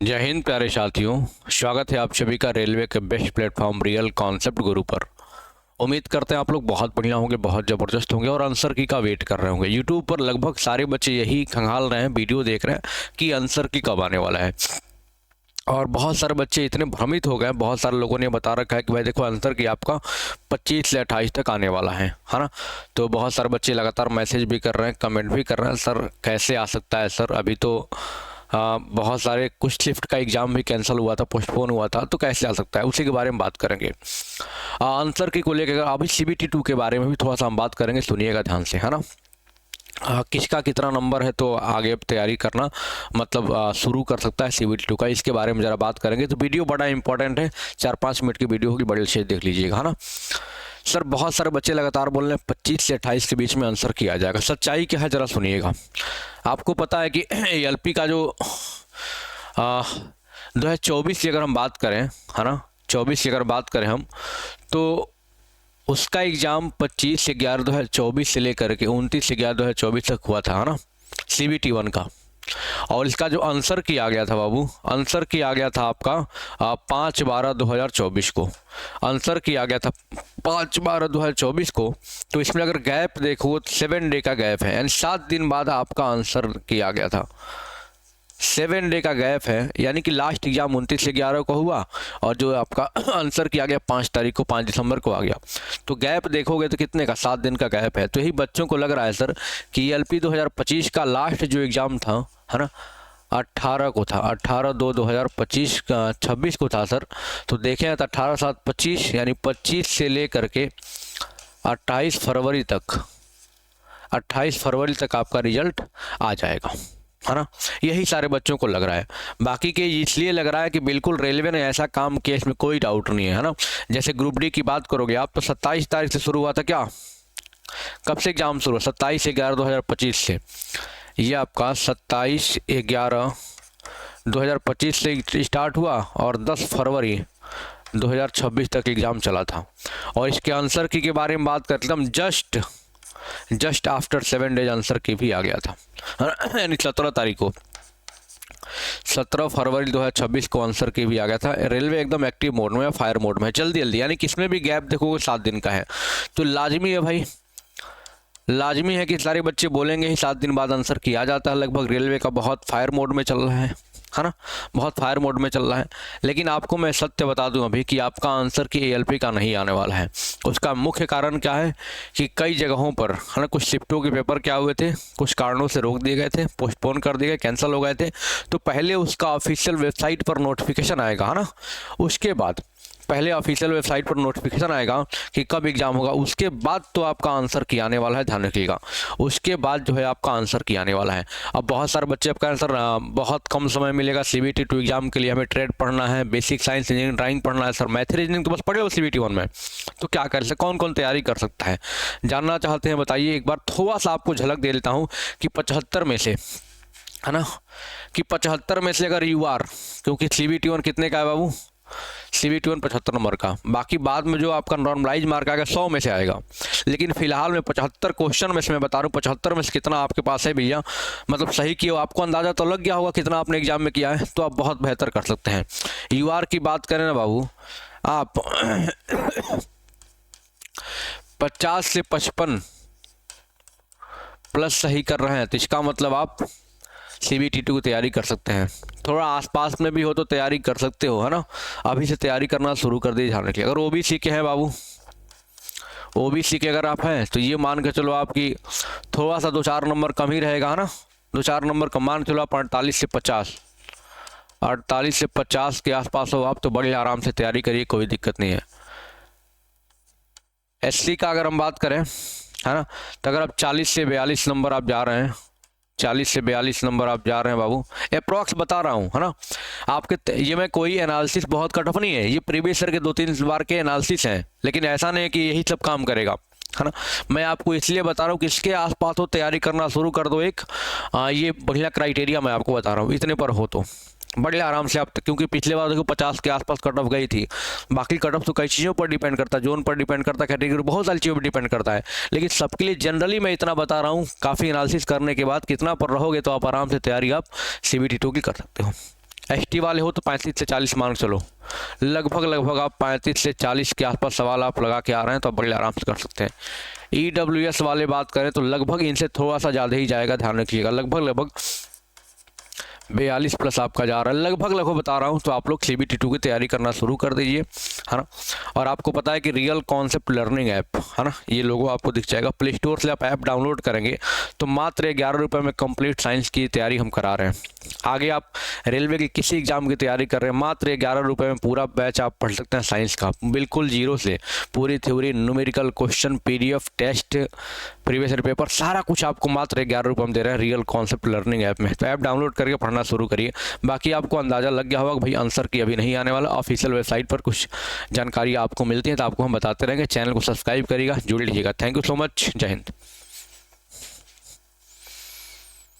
जय हिंद प्यारे साथियों। स्वागत है आप सभी का रेलवे के बेस्ट प्लेटफॉर्म रियल कॉन्सेप्ट गुरु पर। उम्मीद करते हैं आप लोग बहुत बढ़िया होंगे, बहुत ज़बरदस्त होंगे और आंसर की का वेट कर रहे होंगे। यूट्यूब पर लगभग सारे बच्चे यही खंगाल रहे हैं, वीडियो देख रहे हैं कि आंसर की कब आने वाला है। और बहुत सारे बच्चे इतने भ्रमित हो गए, बहुत सारे लोगों ने बता रखा है कि भाई देखो आंसर की आपका 25 से 28 तक आने वाला है ना। तो बहुत सारे बच्चे लगातार मैसेज भी कर रहे हैं, कमेंट भी कर रहे हैं, सर कैसे आ सकता है सर, अभी तो बहुत सारे कुछ शिफ्ट का एग्ज़ाम भी कैंसिल हुआ था, पोस्टपोन हुआ था, तो कैसे आ सकता है, उसी के बारे में बात करेंगे। आंसर की को लेकर अभी CBT 2 के बारे में भी थोड़ा सा हम बात करेंगे, सुनिएगा ध्यान से, है ना। किसका कितना नंबर है तो आगे तैयारी करना मतलब शुरू कर सकता है CBT 2 का, इसके बारे में ज़रा बात करेंगे। तो वीडियो बड़ा इंपॉर्टेंट है, 4-5 मिनट की वीडियो होगी, बड़े अच्छे देख लीजिएगा, है ना। सर बहुत सारे बच्चे लगातार बोल रहे हैं 25 से 28 के बीच में आंसर किया जाएगा, सच्चाई क्या है ज़रा सुनिएगा। आपको पता है कि ALP का जो 2024 की अगर हम बात करें, है ना, 24 की अगर बात करें हम, तो उसका एग्ज़ाम 25/11/2024 से लेकर के 29/11/2024 तक हुआ था, है ना, CBT 1 का। और इसका जो आंसर किया गया था बाबू, आंसर किया गया था आपका 5/12/2024 को आंसर किया गया था 5/12/2024 को। तो इसमें अगर गैप देखो 7 डे का गैप है, यानी 7 दिन बाद आपका आंसर किया गया था। 7 डे का गैप है, यानी कि लास्ट एग्जाम 29/11 को हुआ और जो आपका आंसर किया गया 5 तारीख को, 5 दिसंबर को आ गया। तो गैप देखोगे तो कितने का, 7 दिन का गैप है। तो यही बच्चों को लग रहा है सर कि ELP 2025 का लास्ट जो एग्ज़ाम था, है ना, 18 को था, 18/2/2025 का 26 को था सर। तो देखें तो 18/7/25 यानी 25 से लेकर के 28 फरवरी तक, 28 फरवरी तक आपका रिजल्ट आ जाएगा, है ना। यही सारे बच्चों को लग रहा है। बाकी के इसलिए लग रहा है कि बिल्कुल रेलवे ने ऐसा काम किया, इसमें कोई डाउट नहीं है ना। जैसे ग्रुप डी की बात करोगे आप, तो 27 तारीख से शुरू हुआ था क्या, कब से एग्जाम शुरू, 27/11/2025 से। ये आपका 27/11/2025 से स्टार्ट हुआ और 10 फरवरी 2026 तक एग्ज़ाम चला था। और इसके आंसर की के बारे में बात करते हम, जस्ट आफ्टर 7 डेज आंसर की भी आ गया था, यानी 17 तारीख को, 17 फरवरी 2026 को आंसर की भी आ गया था। रेलवे एकदम एक्टिव मोड में, फायर मोड में, जल्दी जल्दी, यानी किसमें भी गैप देखोगे 7 दिन का है। तो लाजमी है भाई, लाजमी है कि सारे बच्चे बोलेंगे ही 7 दिन बाद आंसर किया जाता है। लगभग रेलवे का बहुत फायर मोड में चल रहा है ना, बहुत फायर मोड में चल रहा है। लेकिन आपको मैं सत्य बता दूं अभी कि आपका आंसर की ALP का नहीं आने वाला है। उसका मुख्य कारण क्या है कि कई जगहों पर, है ना, कुछ शिफ्टों के पेपर क्या हुए थे, कुछ कारणों से रोक दिए गए थे, पोस्टपोन कर दिए गए, कैंसिल हो गए थे। तो पहले उसका ऑफिशियल वेबसाइट पर नोटिफिकेशन आएगा, है ना, उसके बाद पहले ऑफिशियल वेबसाइट पर नोटिफिकेशन आएगा कि कब एग्ज़ाम होगा, उसके बाद तो आपका आंसर की आने वाला है, ध्यान रखिएगा। उसके बाद जो है आपका आंसर की आने वाला है। अब बहुत सारे बच्चे आपका आंसर बहुत कम समय मिलेगा CBT 2 एग्जाम के लिए, हमें ट्रेड पढ़ना है, बेसिक साइंस इंजीनियरिंग ड्राइंग पढ़ना है, सर मैथ रीजनिंग तो बस पढ़े हो CBT 1 में, तो क्या कर सकते, कौन कौन तैयारी कर सकता है, जानना चाहते हैं बताइए। एक बार थोड़ा सा आपको झलक दे देता हूँ कि 75 में से, है ना, कि 75 में से अगर UR, क्योंकि CBT 1 कितने का है बाबू, CBT 1 75 नंबर का, बाकी बाद में जो आपका नॉर्मलाइज मार्क आएगा 100 में से आएगा। लेकिन फिलहाल में 75 क्वेश्चन में से मैं बता रहा हूँ 75 में से कितना आपके पास है भैया, मतलब सही किया हो, आपको अंदाजा तो लग गया होगा कितना आपने एग्जाम में किया है, तो आप बहुत बेहतर कर सकते हैं। UR की बात करें ना बाबू, आप 50 से 55 प्लस सही कर रहे हैं, तो इसका मतलब आप CBT 2 की तैयारी कर सकते हैं। थोड़ा आसपास में भी हो तो तैयारी कर सकते हो, है ना, अभी से तैयारी करना शुरू कर दीजिए। ध्यान रखिए, अगर OBC के हैं बाबू, OBC के अगर आप हैं तो ये मान के चलो आपकी थोड़ा सा 2-4 नंबर कम ही रहेगा, है ना, 2-4 नंबर कम मान चलो आप 48 से 50, 48 से 50 के आसपास हो आप, तो बड़े आराम से तैयारी करिए, कोई दिक्कत नहीं है। SC का अगर हम बात करें, है ना, तो अगर आप 40 से 42 नंबर आप जा रहे हैं, 40 से 42 नंबर आप जा रहे हैं बाबू, अप्रॉक्स बता रहा हूँ, है ना, आपके ये मैं कोई एनालिसिस बहुत कट ऑफ नहीं है, ये प्रीवियस ईयर के 2-3 बार के एनालिसिस हैं, लेकिन ऐसा नहीं है कि यही सब काम करेगा, है ना। मैं आपको इसलिए बता रहा हूँ कि इसके आसपास हो तैयारी करना शुरू कर दो। एक ये बढ़िया क्राइटेरिया मैं आपको बता रहा हूँ, इतने पर हो तो बड़े आराम से आप, क्योंकि पिछले बार देखो 50 के आसपास कट ऑफ गई थी। बाकी कट ऑफ तो कई चीज़ों पर डिपेंड करता है, जोन पर डिपेंड करता है, कैटेगरी बहुत सारी चीज़ों पर डिपेंड करता है, लेकिन सबके लिए जनरली मैं इतना बता रहा हूँ, काफ़ी एनालिसिस करने के बाद कितना पर रहोगे तो आप आराम से तैयारी आप CBT 2 की कर सकते हो। ST वाले हो तो 35 से 40 मान के चलो, लगभग आप 35 से 40 के आसपास सवाल आप लगा के आ रहे हैं तो बड़े आराम से कर सकते हैं। EWS वाले बात करें तो लगभग इनसे थोड़ा सा ज़्यादा ही जाएगा, ध्यान रखिएगा। लगभग 42 प्लस आपका जा रहा है, लगभग बता रहा हूँ। तो आप लोग CBT2 की तैयारी करना शुरू कर दीजिए, है ना। और आपको पता है कि रियल कॉन्सेप्ट लर्निंग ऐप, है ना, ये लोगो आपको दिख जाएगा। प्ले स्टोर से आप ऐप डाउनलोड करेंगे तो मात्र 11 रुपये में कंप्लीट साइंस की तैयारी हम करा रहे हैं। आगे आप रेलवे की किसी एग्जाम की तैयारी कर रहे हैं, मात्र 11 रुपये में पूरा बैच आप पढ़ सकते हैं साइंस का, बिल्कुल जीरो से। पूरी theory, numerical question, PDF test, previous year paper, सारा कुछ आपको मात्र 11 रुपये में दे रहे हैं रियल कॉन्सेप्ट लर्निंग ऐप में। तो ऐप डाउनलोड करके पढ़ना शुरू करिए। बाकी आपको अंदाज़ा लग गया होगा कि भाई आंसर की अभी नहीं आने वाला, ऑफिशियल वेबसाइट पर कुछ जानकारी आपको मिलती है तो आपको हम बताते रहेंगे। चैनल को सब्सक्राइब करिएगा, जुड़ लीजिएगा। थैंक यू सो मच, जय हिंद।